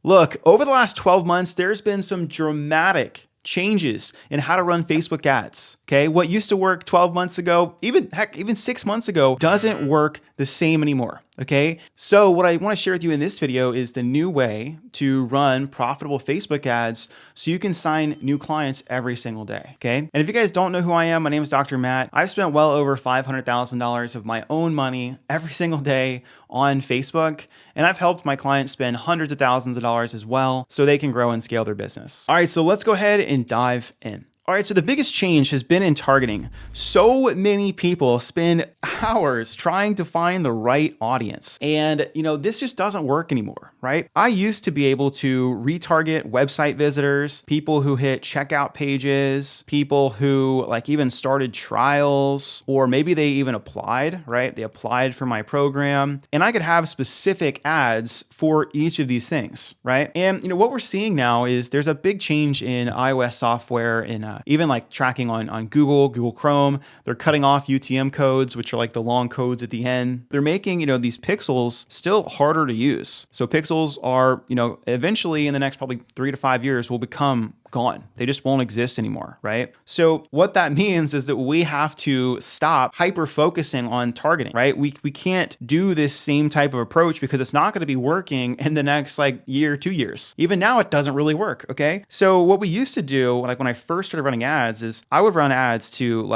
Look, over the last 12 months, there's been some dramatic changes in how to run Facebook ads. Okay. What used to work 12 months ago, even 6 months ago, doesn't work the same anymore. Okay. So what I want to share with you in this video is the new way to run profitable Facebook ads so you can sign new clients every single day. Okay. And if you guys don't know who I am, my name is Dr. Matt. I've spent well over $500,000 of my own money every single day on Facebook. And I've helped my clients spend hundreds of thousands of dollars as well so they can grow and scale their business. All right, so let's go ahead and dive in. All right, so the biggest change has been in targeting. So many people spend hours trying to find the right audience. And, this just doesn't work anymore, right? I used to be able to retarget website visitors, people who hit checkout pages, people who even started trials, or maybe they even applied, right? They applied for my program. And I could have specific ads for each of these things, right? And, what we're seeing now is there's a big change in iOS software and even tracking on Google Chrome. They're cutting off UTM codes, which are the long codes at the end. They're making, these pixels still harder to use. So pixels are, eventually in the next probably 3 to 5 years will become gone. They just won't exist anymore, right? So what that means is that we have to stop hyper focusing on targeting, right? We can't do this same type of approach because it's not going to be working in the next year, 2 years. Even now it doesn't really work, okay? So what we used to do, when I first started running ads, is I would run ads to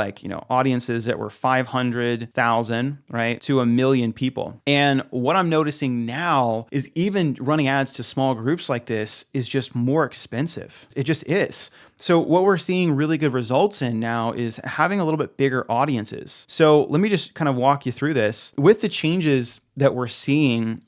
audiences that were 500,000, right, to 1 million people. And what I'm noticing now is even running ads to small groups like this is just more expensive. It just is. So what we're seeing really good results in now is having a little bit bigger audiences. So let me just kind of walk you through this. With the changes that we're seeing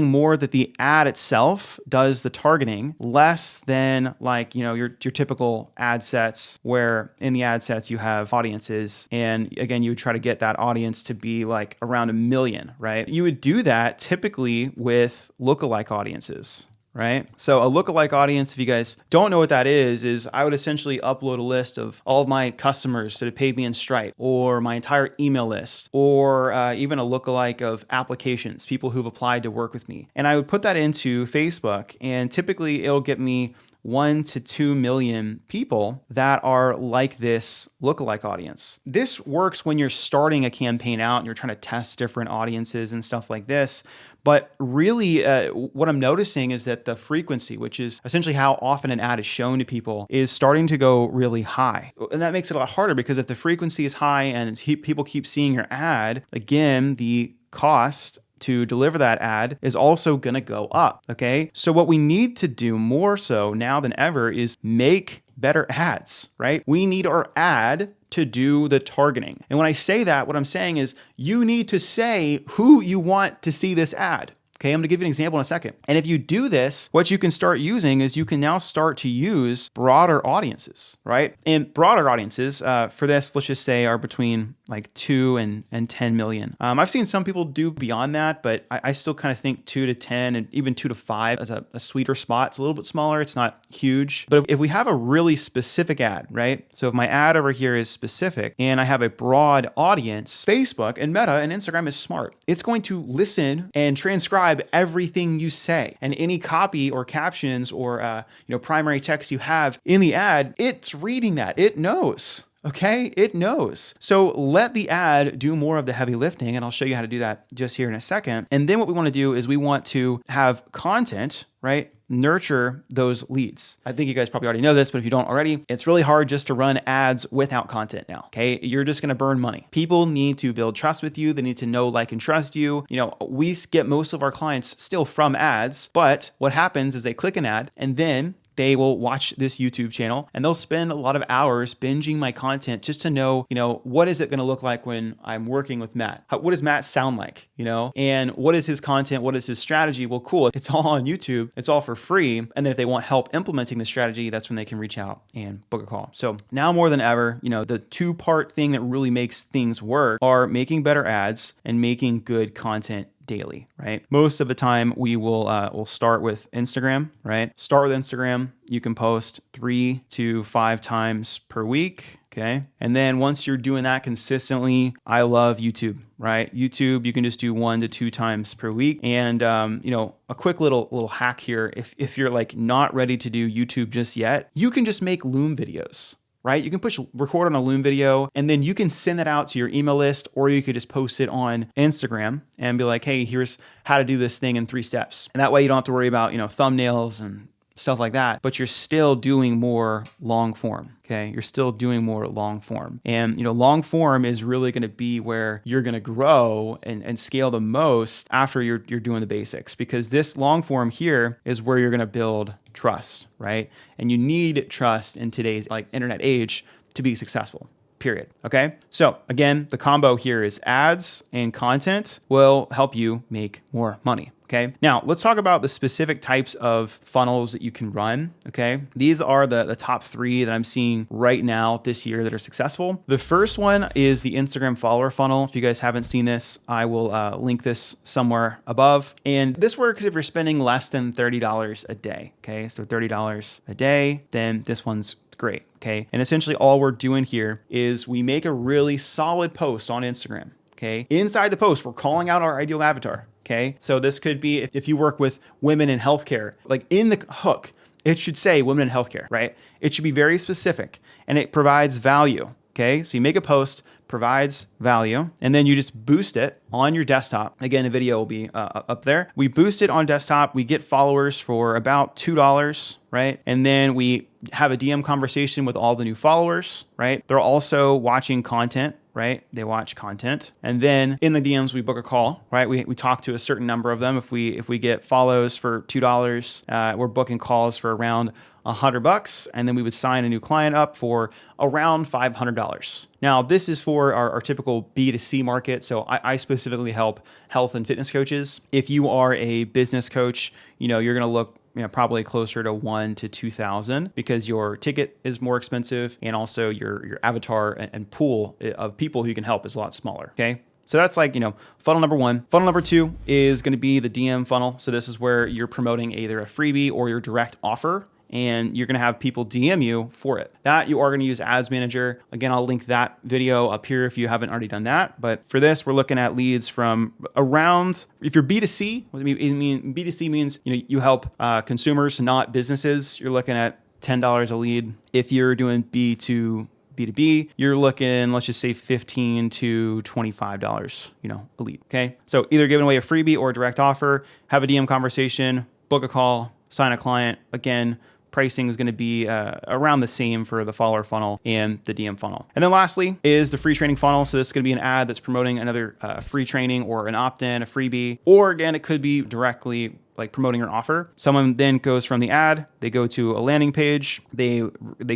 more that the ad itself does the targeting, less than your typical ad sets, where in the ad sets you have audiences. And again, you would try to get that audience to be around 1 million, right? You would do that typically with lookalike audiences. Right? So a lookalike audience, if you guys don't know what that is I would essentially upload a list of all of my customers that have paid me in Stripe, or my entire email list, or even a lookalike of applications, people who've applied to work with me. And I would put that into Facebook, and typically it'll get me 1 to 2 million people that are like this lookalike audience. This works when you're starting a campaign out and you're trying to test different audiences and stuff like this. But really, what I'm noticing is that the frequency, which is essentially how often an ad is shown to people, is starting to go really high. And that makes it a lot harder because if the frequency is high and people keep seeing your ad, again, the cost to deliver that ad is also going to go up. Okay. So what we need to do more so now than ever is make better ads, right? We need our ad to do the targeting. And when I say that, what I'm saying is you need to say who you want to see this ad. Okay, I'm gonna give you an example in a second. And if you do this, what you can start using is you can now start to use broader audiences, right? And broader audiences for this, let's just say, are between 2 and 10 million. I've seen some people do beyond that, but I still kind of think 2 to 10 and even 2 to 5 as a sweeter spot. It's a little bit smaller, it's not huge. But if we have a really specific ad, right? So if my ad over here is specific and I have a broad audience, Facebook and Meta and Instagram is smart. It's going to listen and transcribe everything you say, and any copy or captions or primary text you have in the ad, it's reading that. It knows. Okay, it knows. So let the ad do more of the heavy lifting, and I'll show you how to do that just here in a second. And then what we want to do is we want to have content, right? Nurture those leads. I think you guys probably already know this, but if you don't already, it's really hard just to run ads without content now. Okay. You're just going to burn money. People need to build trust with you. They need to know, like, and trust you. We get most of our clients still from ads, but what happens is they click an ad and then they will watch this YouTube channel and they'll spend a lot of hours binging my content just to know, what is it going to look like when I'm working with Matt? What does Matt sound like, and what is his content? What is his strategy? Well, cool. It's all on YouTube. It's all for free. And then if they want help implementing the strategy, that's when they can reach out and book a call. So now more than ever, the 2-part thing that really makes things work are making better ads and making good content daily, right? Most of the time we will we'll start with Instagram, right? Start with Instagram. You can post 3 to 5 times per week. Okay. And then once you're doing that consistently, I love YouTube, right? YouTube, you can just do 1 to 2 times per week. And, a quick little hack here. If you're like not ready to do YouTube just yet, you can just make Loom videos, right? You can push record on a Loom video and then you can send that out to your email list, or you could just post it on Instagram and be like, hey, here's how to do this thing in 3 steps. And that way you don't have to worry about, thumbnails and stuff like that, but you're still doing more long form. Okay. You're still doing more long form. And, long form is really going to be where you're going to grow and scale the most after you're doing the basics, because this long form here is where you're going to build trust, right? And you need trust in today's internet age to be successful. Period. Okay. So again, the combo here is ads and content will help you make more money. Okay. Now let's talk about the specific types of funnels that you can run. Okay. These are the top 3 that I'm seeing right now this year that are successful. The first one is the Instagram follower funnel. If you guys haven't seen this, I will link this somewhere above. And this works if you're spending less than $30 a day. Okay. So $30 a day, then this one's great. Okay. And essentially all we're doing here is we make a really solid post on Instagram. Okay. Inside the post, we're calling out our ideal avatar. Okay. So this could be if you work with women in healthcare, like in the hook, it should say women in healthcare, right? It should be very specific and it provides value. Okay. So you make a post, provides value, and then you just boost it on your desktop. Again, the video will be up there. We boost it on desktop. We get followers for about $2, right? And then we have a DM conversation with all the new followers, right? They're also watching content, right? They watch content. And then in the DMs, we book a call, right? We talk to a certain number of them. If we get follows for $2, we're booking calls for around $100, and then we would sign a new client up for around $500. Now, this is for our typical B2C market. So I specifically help health and fitness coaches. If you are a business coach, you're going to look probably closer to 1 to 2,000 because your ticket is more expensive, and also your avatar and pool of people who you can help is a lot smaller. Okay. So that's funnel number 1. Funnel number 2 is going to be the DM funnel. So this is where you're promoting either a freebie or your direct offer, and you're going to have people DM you for it. That you are going to use Ads Manager. Again, I'll link that video up here if you haven't already done that. But for this, we're looking at leads from around, if you're B2C, B2C means you help consumers, not businesses. You're looking at $10 a lead. If you're doing B2B, you're looking, let's just say $15 to $25, a lead. Okay. So either giving away a freebie or a direct offer, have a DM conversation, book a call, sign a client. Again, pricing is going to be around the same for the follower funnel and the DM funnel. And then lastly is the free training funnel. So this is going to be an ad that's promoting another free training or an opt-in, a freebie, or again, it could be directly promoting your offer. Someone then goes from the ad, they go to a landing page, they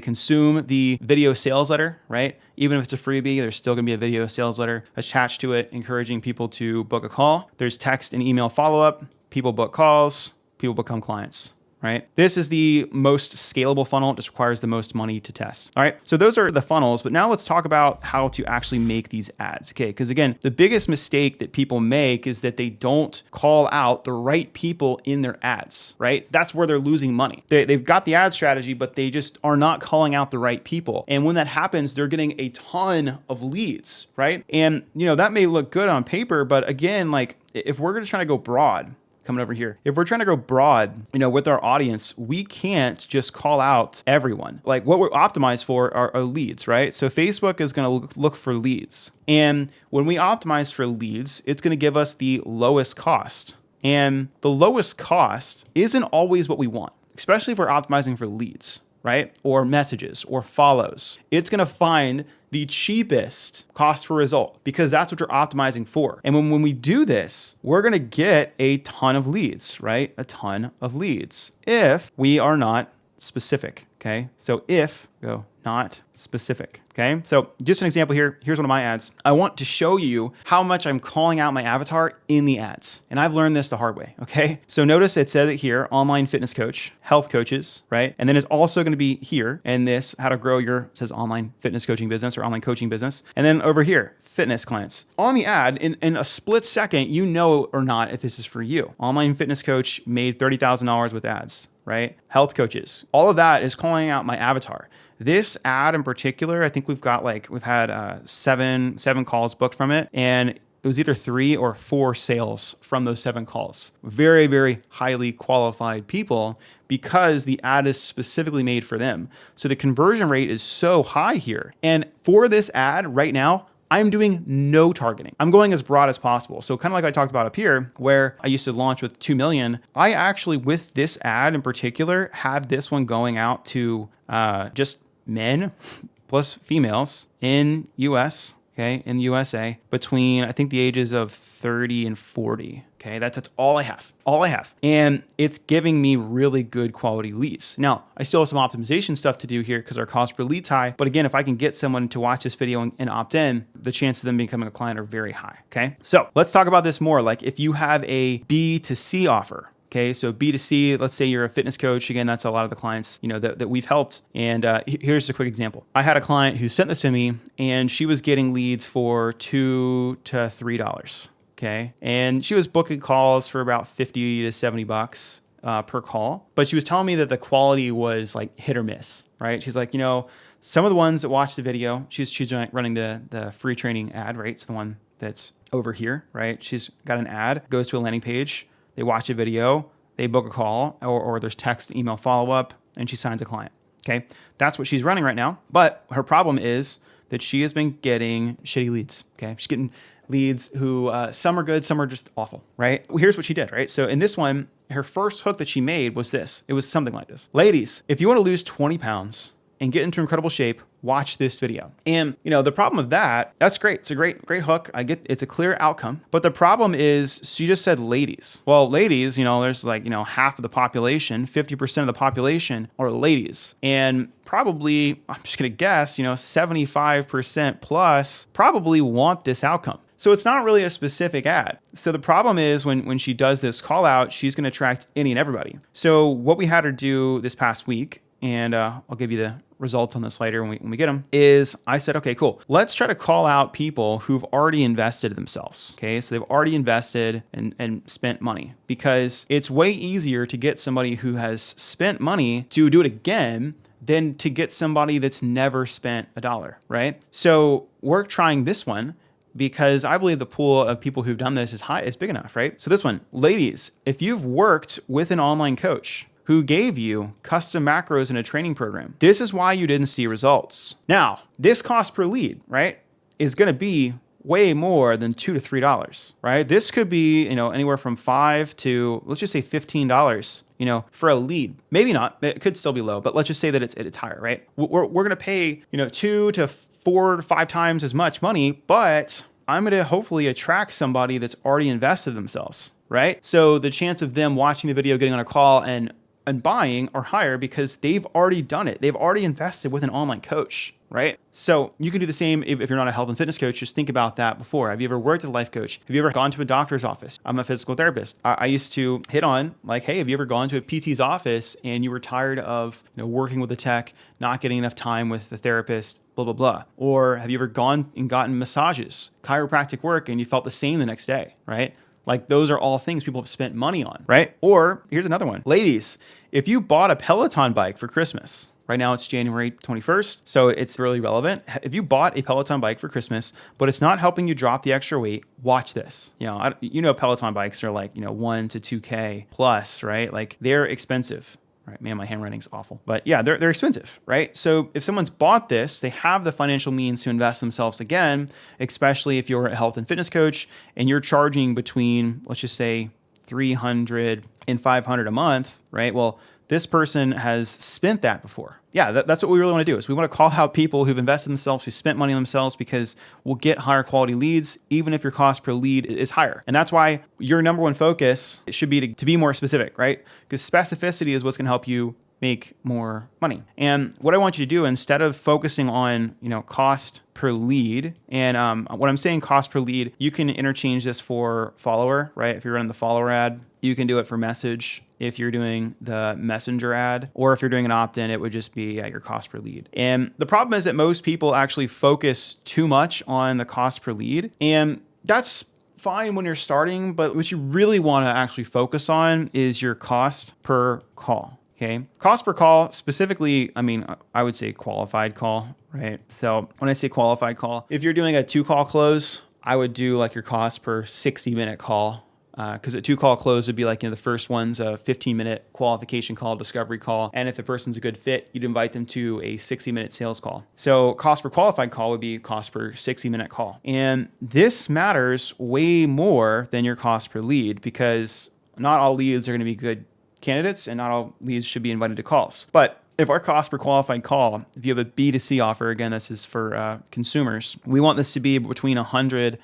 consume the video sales letter, right? Even if it's a freebie, there's still going to be a video sales letter attached to it, encouraging people to book a call. There's text and email follow-up, people book calls, people become clients, right? This is the most scalable funnel. It just requires the most money to test. All right. So those are the funnels, but now let's talk about how to actually make these ads. Okay. Because again, the biggest mistake that people make is that they don't call out the right people in their ads, right? That's where they're losing money. They've got the ad strategy, but they just are not calling out the right people. And when that happens, they're getting a ton of leads, right? And, that may look good on paper, but again, if we're going to try to go broad, coming over here. If we're trying to go broad, with our audience, we can't just call out everyone. What we're optimized for are leads, right? So Facebook is going to look for leads. And when we optimize for leads, it's going to give us the lowest cost. And the lowest cost isn't always what we want, especially if we're optimizing for leads, right? Or messages or follows. It's going to find the cheapest cost per result because that's what you're optimizing for. And when we do this, we're going to get a ton of leads, right? A ton of leads if we are not specific. Okay. So if go not specific. Okay. So just an example here. Here's one of my ads. I want to show you how much I'm calling out my avatar in the ads. And I've learned this the hard way. Okay. So notice it says it here, online fitness coach, health coaches, right? And then it's also going to be here and this, how to grow your, it says online fitness coaching business or online coaching business. And then over here, fitness clients. On the ad, in a split second, you know or not if this is for you. Online fitness coach made $30,000 with ads, right? Health coaches. All of that is calling out my avatar. This ad in particular, I think we've had seven calls booked from it, and it was either 3 or 4 sales from those 7 calls. Very, very highly qualified people because the ad is specifically made for them. So the conversion rate is so high here. And for this ad right now, I'm doing no targeting. I'm going as broad as possible. So kind of like I talked about up here, where I used to launch with 2 million, I actually, with this ad in particular, had this one going out to just men plus females in US, okay, in the USA, between I think the ages of 30 and 40. Okay, that's all I have. And it's giving me really good quality leads. Now, I still have some optimization stuff to do here because our cost per lead's high. But again, if I can get someone to watch this video and opt in, the chances of them becoming a client are very high. Okay, so let's talk about this more. Like if you have a B2C offer, okay, so B2C, let's say you're a fitness coach. Again, that's a lot of the clients, that we've helped. And here's a quick example. I had a client who sent this to me and she was getting leads for $2 to $3. Okay. And she was booking calls for about 50 to 70 bucks per call. But she was telling me that the quality was like hit or miss, right? She's like, some of the ones that watch the video, she's running the free training ad, right? So the one that's over here, right? She's got an ad, goes to a landing page. They watch a video, they book a call, or there's text, email follow-up, and she signs a client, okay? That's what she's running right now. But her problem is that she has been getting shitty leads, okay? She's getting leads who, some are good, some are just awful, right? Well, here's what she did, right? So in this one, her first hook that she made was this. It was something like this. Ladies, if you want to lose 20 pounds and get into incredible shape, watch this video. And the problem with that's great. It's a great hook. I get it's a clear outcome. But the problem is she just said ladies. Well, ladies, there's half of the population, 50% of the population are ladies. And probably, I'm just gonna guess, 75% plus probably want this outcome. So it's not really a specific ad. So the problem is when she does this call out, she's gonna attract any and everybody. So what we had her do this past week, and I'll give you the results on this later when we get them, is I said, okay, cool. Let's try to call out people who've already invested themselves. Okay, so they've already invested and spent money, because it's way easier to get somebody who has spent money to do it again than to get somebody that's never spent $1, right? So we're trying this one because I believe the pool of people who've done this is big enough, right? So this one, ladies, if you've worked with an online coach who gave you custom macros in a training program, this is why you didn't see results. Now, this cost per lead, right, is gonna be way more than $2 to $3, right? This could be, anywhere from $5 to, let's just say $15, for a lead. Maybe not, it could still be low, but let's just say that it's higher, right? We're gonna pay, 2 to 4 to 5 times as much money, but I'm gonna hopefully attract somebody that's already invested themselves, right? So the chance of them watching the video, getting on a call and buying are higher because they've already done it. They've already invested with an online coach, right? So you can do the same if you're not a health and fitness coach. Just think about that before. Have you ever worked with a life coach? Have you ever gone to a doctor's office? I'm a physical therapist. I used to hit on like, hey, have you ever gone to a PT's office and you were tired of working with the tech, not getting enough time with the therapist, blah, blah, blah. Or have you ever gone and gotten massages, chiropractic work, and you felt the same the next day, right? Like those are all things people have spent money on, right? Or here's another one. Ladies, if you bought a Peloton bike for Christmas, right now it's January 21st, so it's really relevant. If you bought a Peloton bike for Christmas, but it's not helping you drop the extra weight, watch this. Peloton bikes are like, 1 to 2K plus, right? Like they're expensive. Right, man, my handwriting's awful. But yeah, they're expensive, right? So if someone's bought this, they have the financial means to invest themselves again, especially if you're a health and fitness coach and you're charging between, let's just say, $300 and $500 a month, right? Well, this person has spent that before. Yeah, that's what we really want to do, is we want to call out people who've invested in themselves, who spent money on themselves, because we'll get higher quality leads, even if your cost per lead is higher. And that's why your number one focus should be to be more specific, right? Because specificity is what's going to help you make more money. And what I want you to do, instead of focusing on, cost per lead, and when I'm saying cost per lead, you can interchange this for follower, right? If you're running the follower ad, you can do it for message. If you're doing the messenger ad, or if you're doing an opt-in, it would just be at your cost per lead. And the problem is that most people actually focus too much on the cost per lead. And that's fine when you're starting, but what you really want to actually focus on is your cost per call. Okay. Cost per call specifically, I would say qualified call, right? So when I say qualified call, if you're doing a 2-call close, I would do like your cost per 60-minute call. Because a 2-call close would be like, the first one's a 15-minute qualification call, discovery call. And if the person's a good fit, you'd invite them to a 60-minute sales call. So cost per qualified call would be cost per 60-minute call. And this matters way more than your cost per lead, because not all leads are going to be good candidates and not all leads should be invited to calls. But if our cost per qualified call, if you have a B2C offer, again, this is for consumers, we want this to be between $100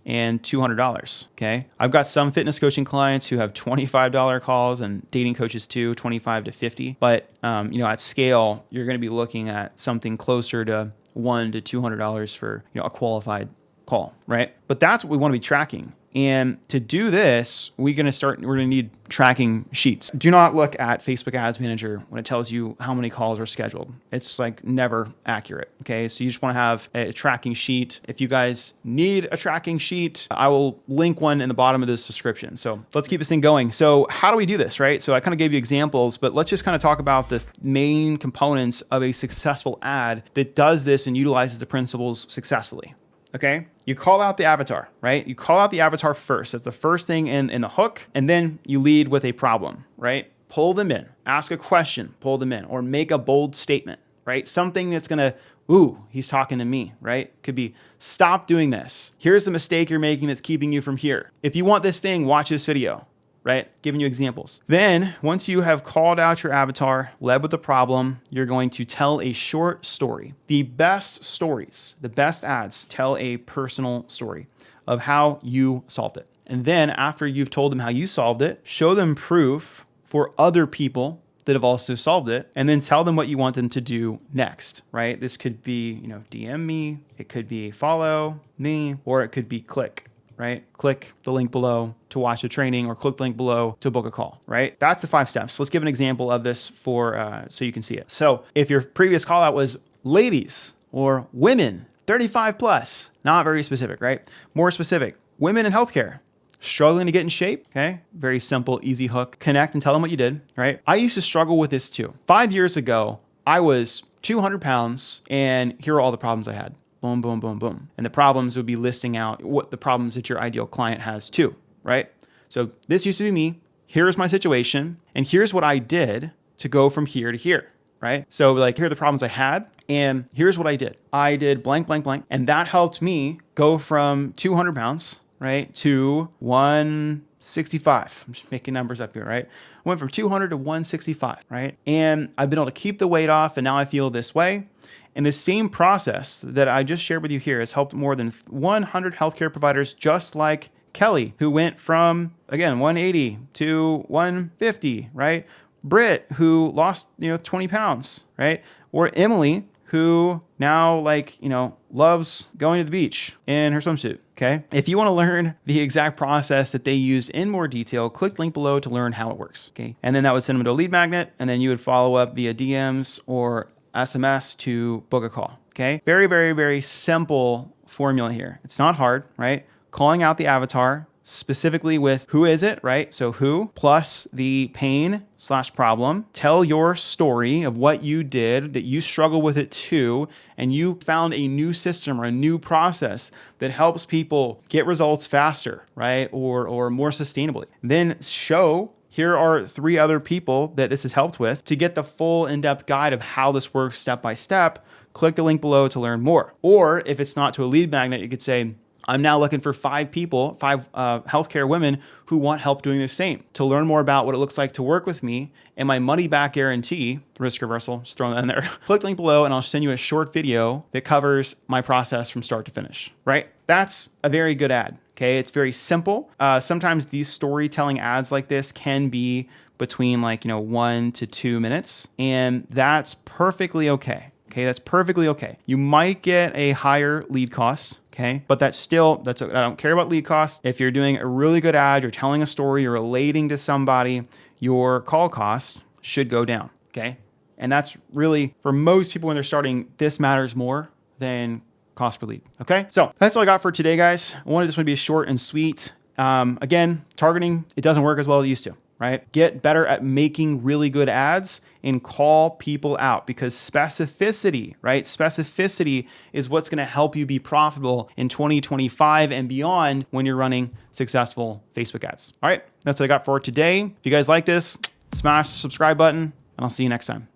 and $200. Okay. I've got some fitness coaching clients who have $25 calls, and dating coaches too, $25 to $50. But, at scale, you're going to be looking at something closer to $100 to $200 for, a qualified call, right? But that's what we want to be tracking. And to do this, we're going to need tracking sheets. Do not look at Facebook Ads Manager when it tells you how many calls are scheduled. It's like never accurate. Okay. So you just want to have a tracking sheet. If you guys need a tracking sheet, I will link one in the bottom of this description. So let's keep this thing going. So how do we do this, right? So I kind of gave you examples, but let's just kind of talk about the main components of a successful ad that does this and utilizes the principles successfully. Okay. You call out the avatar, right? You call out the avatar first. That's the first thing in the hook. And then you lead with a problem, right? Pull them in, ask a question, pull them in, or make a bold statement, right? Something that's going to, ooh, he's talking to me, right? Could be, stop doing this. Here's the mistake you're making that's keeping you from here. If you want this thing, watch this video. Right? Giving you examples. Then once you have called out your avatar, led with the problem, you're going to tell a short story. The best stories, the best ads tell a personal story of how you solved it. And then after you've told them how you solved it, show them proof for other people that have also solved it, and then tell them what you want them to do next, right? This could be, DM me, it could be follow me, or it could be click. Right? Click the link below to watch the training, or click the link below to book a call, right? That's the 5 steps. Let's give an example of this so you can see it. So if your previous call out was ladies or women, 35 plus, not very specific, right? More specific, women in healthcare, struggling to get in shape. Okay. Very simple, easy hook. Connect and tell them what you did, right? I used to struggle with this too. 5 years ago, I was 200 pounds and here are all the problems I had. Boom, boom, boom, boom. And the problems would be listing out what the problems that your ideal client has too, right? So this used to be me. Here's my situation. And here's what I did to go from here to here, right? So like, here are the problems I had. And here's what I did. I did blank, blank, blank. And that helped me go from 200 pounds, right, to 165. I'm just making numbers up here, right? I went from 200 to 165, right? And I've been able to keep the weight off, and now I feel this way. And the same process that I just shared with you here has helped more than 100 healthcare providers just like Kelly, who went from, again, 180 to 150, right? Britt, who lost, 20 pounds, right? Or Emily, who now loves going to the beach in her swimsuit. Okay. If you want to learn the exact process that they used in more detail, click the link below to learn how it works. Okay. And then that would send them to a lead magnet. And then you would follow up via DMs or SMS to book a call. Okay. Very, very, very simple formula here. It's not hard, right? Calling out the avatar specifically with who is it, right? So who plus the pain/problem. Tell your story of what you did, that you struggle with it too, and you found a new system or a new process that helps people get results faster, right? Or more sustainably. Then show, here are 3 other people that this has helped with. To get the full in-depth guide of how this works step by step, click the link below to learn more. Or if it's not to a lead magnet, you could say, I'm now looking for 5 people, 5 healthcare women who want help doing the same. To learn more about what it looks like to work with me and my money back guarantee, risk reversal, just throwing that in there. Click the link below and I'll send you a short video that covers my process from start to finish, right? That's a very good ad. Okay, it's very simple. Sometimes these storytelling ads like this can be between like, 1 to 2 minutes. And that's perfectly okay. Okay, that's perfectly okay. You might get a higher lead cost, okay? But I don't care about lead cost. If you're doing a really good ad, you're telling a story, you're relating to somebody, your call cost should go down, okay? And that's really, for most people when they're starting, this matters more than cost per lead, okay? So that's all I got for today, guys. I wanted this one to be short and sweet. Again, targeting, it doesn't work as well as it used to, right? Get better at making really good ads and call people out, because specificity, right? Specificity is what's going to help you be profitable in 2025 and beyond when you're running successful Facebook ads. All right, that's what I got for today. If you guys like this, smash the subscribe button, and I'll see you next time.